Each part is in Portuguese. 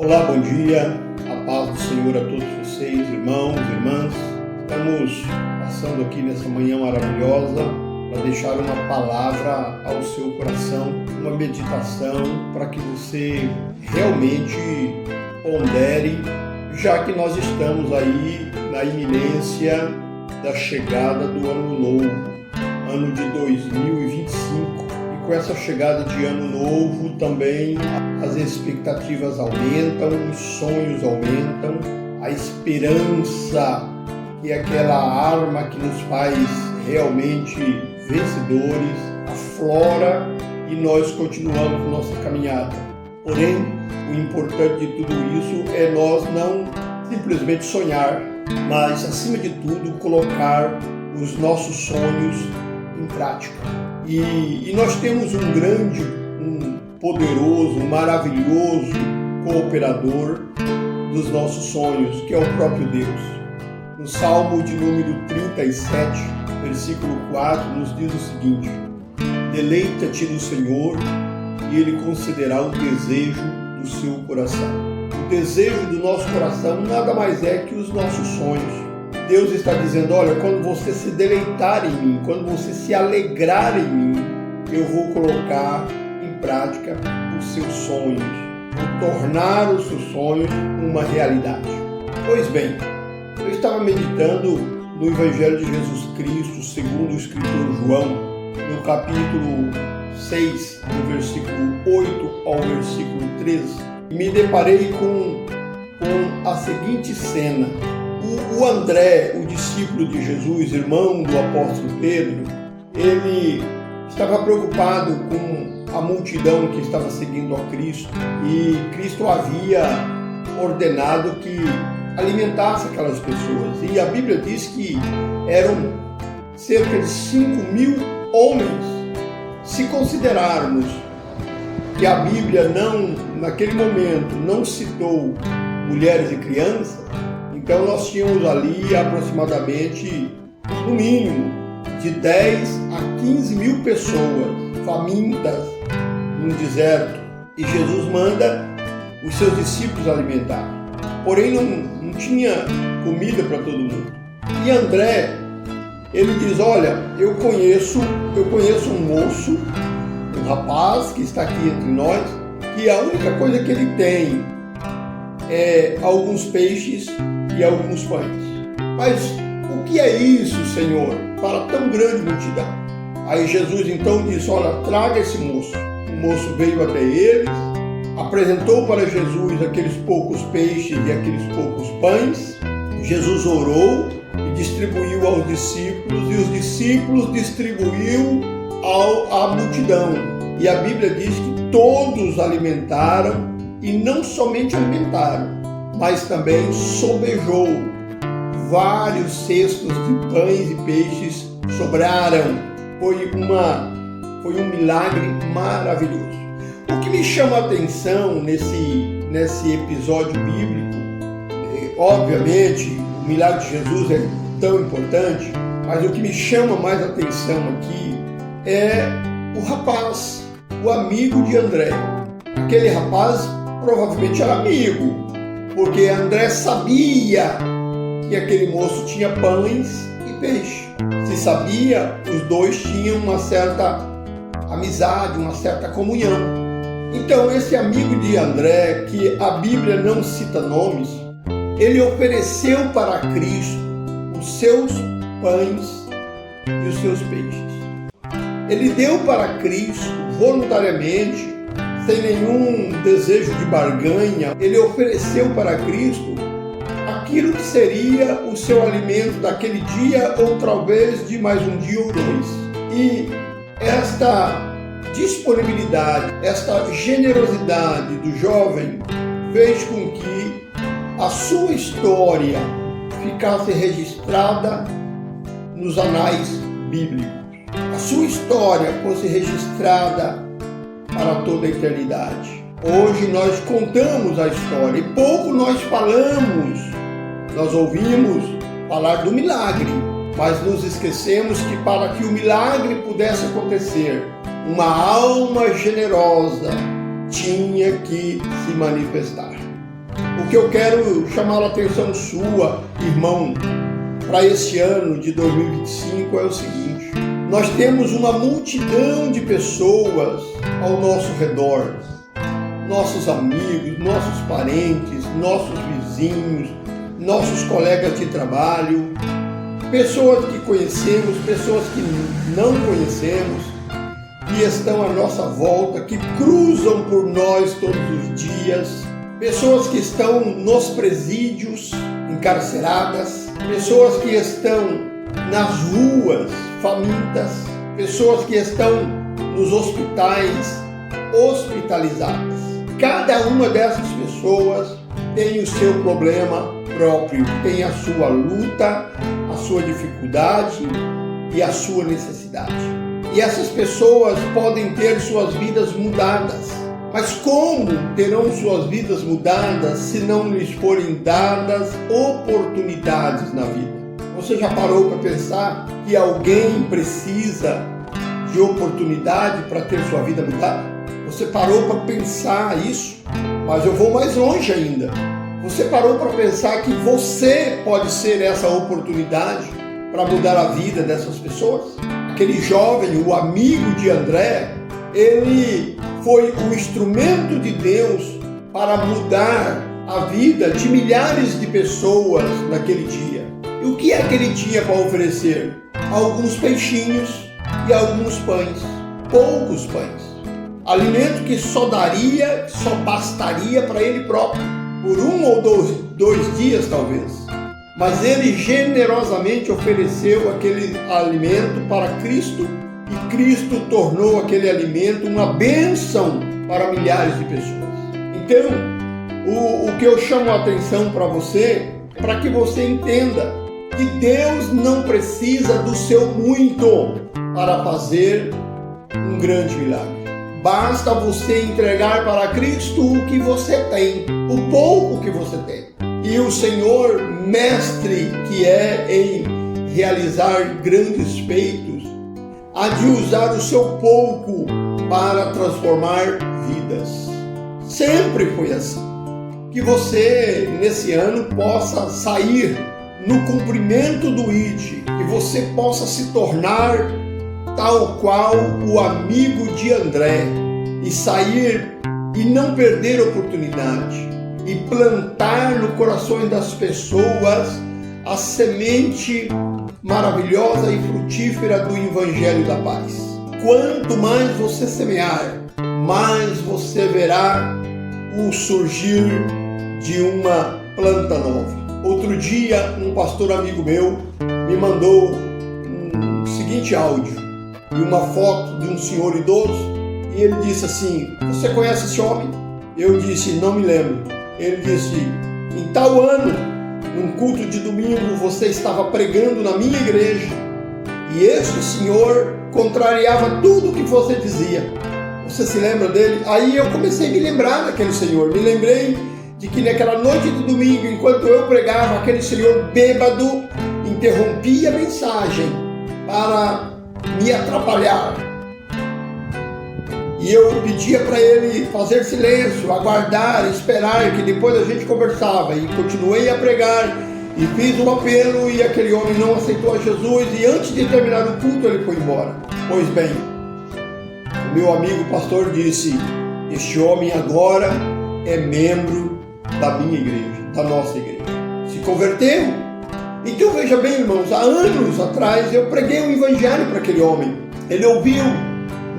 Olá, bom dia, a paz do Senhor a todos vocês, irmãos, irmãs. Estamos passando aqui nessa manhã maravilhosa para deixar uma palavra ao seu coração, uma meditação para que você realmente pondere, já que nós estamos aí na iminência da chegada do ano novo, ano de 2025. Com essa chegada de ano novo também as expectativas aumentam, os sonhos aumentam, a esperança, que é aquela arma que nos faz realmente vencedores, aflora e nós continuamos nossa caminhada. Porém, o importante de tudo isso é nós não simplesmente sonhar, mas acima de tudo colocar os nossos sonhos em prática. E nós temos um grande, um poderoso, um maravilhoso cooperador dos nossos sonhos, que é o próprio Deus. No Salmo de número 37, versículo 4, nos diz o seguinte: deleita-te no Senhor e Ele concederá o desejo do seu coração. O desejo do nosso coração nada mais é que os nossos sonhos. Deus está dizendo, olha, quando você se deleitar em mim, quando você se alegrar em mim, eu vou colocar em prática os seus sonhos, vou tornar os seus sonhos uma realidade. Pois bem, eu estava meditando no Evangelho de Jesus Cristo, segundo o escritor João, no capítulo 6, do versículo 8 ao versículo 13, e me deparei com a seguinte cena. O André, o discípulo de Jesus, irmão do apóstolo Pedro, ele estava preocupado com a multidão que estava seguindo a Cristo, e Cristo havia ordenado que alimentasse aquelas pessoas, e a Bíblia diz que eram cerca de 5.000 homens. Se considerarmos que a Bíblia naquele momento não citou mulheres e crianças, então nós tínhamos ali aproximadamente, no mínimo, de 10 a 15.000 pessoas famintas no deserto. E Jesus manda os seus discípulos alimentar. Porém não tinha comida para todo mundo. E André, ele diz, olha, eu conheço um moço, um rapaz que está aqui entre nós, que a única coisa que ele tem é alguns peixes e alguns pães. Mas o que é isso, Senhor, para tão grande multidão? Aí Jesus então disse, olha, traga esse moço. O moço veio até eles, apresentou para Jesus aqueles poucos peixes e aqueles poucos pães. Jesus orou e distribuiu aos discípulos, e os discípulos distribuiu à multidão. E a Bíblia diz que todos alimentaram, e não somente alimentaram, mas também sobejou. Vários cestos de pães e peixes sobraram. Foi um milagre maravilhoso. O que me chama a atenção nesse episódio bíblico, obviamente, o milagre de Jesus é tão importante, mas o que me chama mais a atenção aqui é o rapaz, o amigo de André. Aquele rapaz provavelmente era amigo, porque André sabia que aquele moço tinha pães e peixe. Se sabia, os dois tinham uma certa amizade, uma certa comunhão. Então esse amigo de André, que a Bíblia não cita nomes, ele ofereceu para Cristo os seus pães e os seus peixes. Ele deu para Cristo voluntariamente, sem nenhum desejo de barganha, ele ofereceu para Cristo aquilo que seria o seu alimento daquele dia, ou talvez de mais um dia ou dois. E esta disponibilidade, esta generosidade do jovem fez com que a sua história ficasse registrada nos anais bíblicos. A sua história fosse registrada para toda a eternidade. Hoje nós contamos a história e pouco nós falamos. Nós ouvimos falar do milagre, mas nos esquecemos que para que o milagre pudesse acontecer, uma alma generosa tinha que se manifestar. O que eu quero chamar a atenção sua, irmão, para esse ano de 2025 é o seguinte: nós temos uma multidão de pessoas ao nosso redor, nossos amigos, nossos parentes, nossos vizinhos, nossos colegas de trabalho, pessoas que conhecemos, pessoas que não conhecemos, que estão à nossa volta, que cruzam por nós todos os dias, pessoas que estão nos presídios, encarceradas, pessoas que estão nas ruas famintas, pessoas que estão nos hospitais hospitalizadas. Cada uma dessas pessoas tem o seu problema próprio, tem a sua luta, a sua dificuldade e a sua necessidade. E essas pessoas podem ter suas vidas mudadas. Mas como terão suas vidas mudadas se não lhes forem dadas oportunidades na vida? Você já parou para pensar que alguém precisa de oportunidade para ter sua vida mudada? Você parou para pensar isso? Mas eu vou mais longe ainda. Você parou para pensar que você pode ser essa oportunidade para mudar a vida dessas pessoas? Aquele jovem, o amigo de André, ele foi o instrumento de Deus para mudar a vida de milhares de pessoas naquele dia. E o que é que ele tinha para oferecer? Alguns peixinhos e alguns pães, poucos pães. Alimento que só bastaria para ele próprio, por um ou dois dias talvez. Mas ele generosamente ofereceu aquele alimento para Cristo, e Cristo tornou aquele alimento uma bênção para milhares de pessoas. Então, o que eu chamo a atenção para você, é para que você entenda que Deus não precisa do seu muito para fazer um grande milagre. Basta você entregar para Cristo o que você tem, o pouco que você tem. E o Senhor, mestre que é em realizar grandes feitos, há de usar o seu pouco para transformar vidas. Sempre foi assim. Que você, nesse ano, possa sair no cumprimento do ID, que você possa se tornar tal qual o amigo de André, e sair e não perder a oportunidade, e plantar no coração das pessoas a semente maravilhosa e frutífera do Evangelho da Paz. Quanto mais você semear, mais você verá o surgir de uma planta nova. Outro dia, um pastor amigo meu me mandou um seguinte áudio e uma foto de um senhor idoso, e ele disse assim: "Você conhece esse homem?" Eu disse: "Não me lembro." Ele disse: "Em tal ano, num culto de domingo, você estava pregando na minha igreja, e este senhor contrariava tudo o que você dizia. Você se lembra dele?" Aí eu comecei a me lembrar daquele senhor. Me lembrei de que naquela noite de domingo, enquanto eu pregava, aquele senhor bêbado interrompia a mensagem para me atrapalhar. E eu pedia para ele fazer silêncio, aguardar, esperar, que depois a gente conversava. E continuei a pregar e fiz um apelo, e aquele homem não aceitou a Jesus, e antes de terminar o culto ele foi embora. Pois bem, o meu amigo pastor disse: "Este homem agora é membro da minha igreja, da nossa igreja. Se converteu." Então veja bem, irmãos, há anos atrás eu preguei o evangelho para aquele homem. Ele ouviu,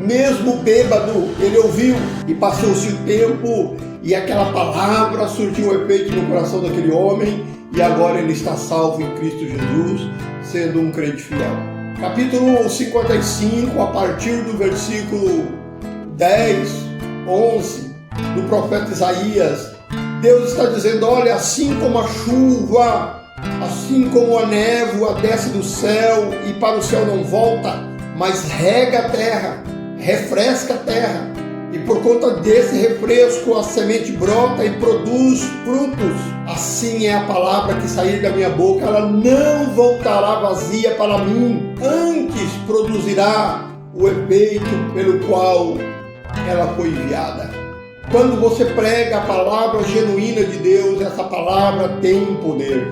mesmo bêbado, ele ouviu, e passou-se o tempo e aquela palavra surtiu um efeito no coração daquele homem, e agora ele está salvo em Cristo Jesus, sendo um crente fiel. Capítulo 55, a partir do versículo 10, 11, do profeta Isaías, Deus está dizendo: olha, assim como a chuva, assim como a névoa desce do céu e para o céu não volta, mas rega a terra, refresca a terra, e por conta desse refresco a semente brota e produz frutos, assim é a palavra que sair da minha boca, ela não voltará vazia para mim, antes produzirá o efeito pelo qual ela foi enviada. Quando você prega a palavra genuína de Deus, essa palavra tem poder.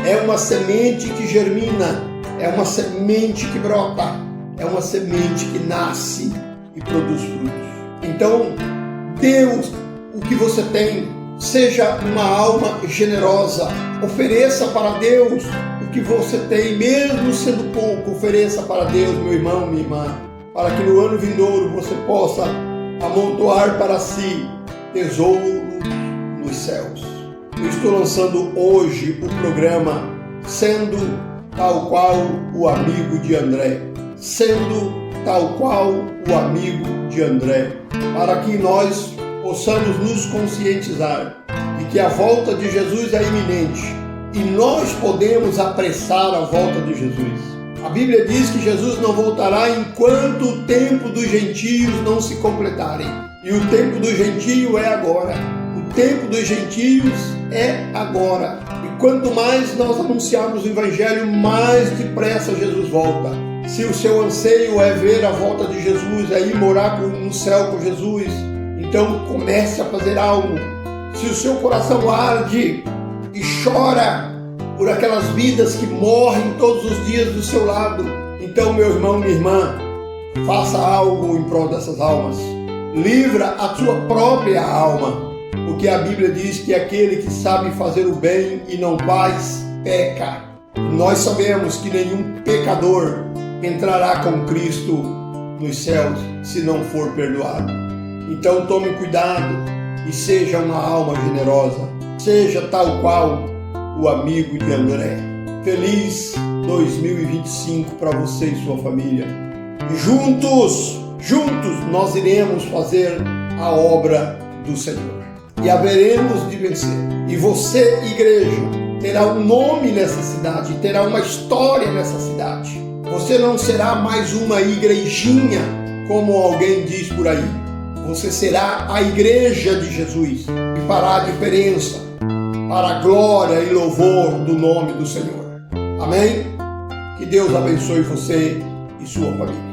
É uma semente que germina, é uma semente que brota, é uma semente que nasce e produz frutos. Então, Deus, o que você tem, seja uma alma generosa, ofereça para Deus o que você tem, mesmo sendo pouco, ofereça para Deus, meu irmão, minha irmã, para que no ano vindouro você possa amontoar para si tesouros nos céus. Eu estou lançando hoje o programa Sendo Tal Qual o Amigo de André. Sendo tal qual o amigo de André, para que nós possamos nos conscientizar de que a volta de Jesus é iminente e nós podemos apressar a volta de Jesus. A Bíblia diz que Jesus não voltará enquanto o tempo dos gentios não se completarem. E o tempo do gentio é agora. O tempo dos gentios é agora. E quanto mais nós anunciarmos o Evangelho, mais depressa Jesus volta. Se o seu anseio é ver a volta de Jesus, é ir morar no céu com Jesus, então comece a fazer algo. Se o seu coração arde e chora por aquelas vidas que morrem todos os dias do seu lado, então, meu irmão, minha irmã, faça algo em prol dessas almas. Livra a sua própria alma, porque a Bíblia diz que aquele que sabe fazer o bem e não faz, peca. Nós sabemos que nenhum pecador entrará com Cristo nos céus se não for perdoado. Então tome cuidado e seja uma alma generosa. Seja tal qual o amigo de André. Feliz 2025 para você e sua família. E juntos nós iremos fazer a obra do Senhor. E haveremos de vencer. E você, igreja, terá um nome nessa cidade, terá uma história nessa cidade. Você não será mais uma igrejinha, como alguém diz por aí. Você será a igreja de Jesus e fará a diferença para a glória e louvor do nome do Senhor. Amém? Que Deus abençoe você e sua família.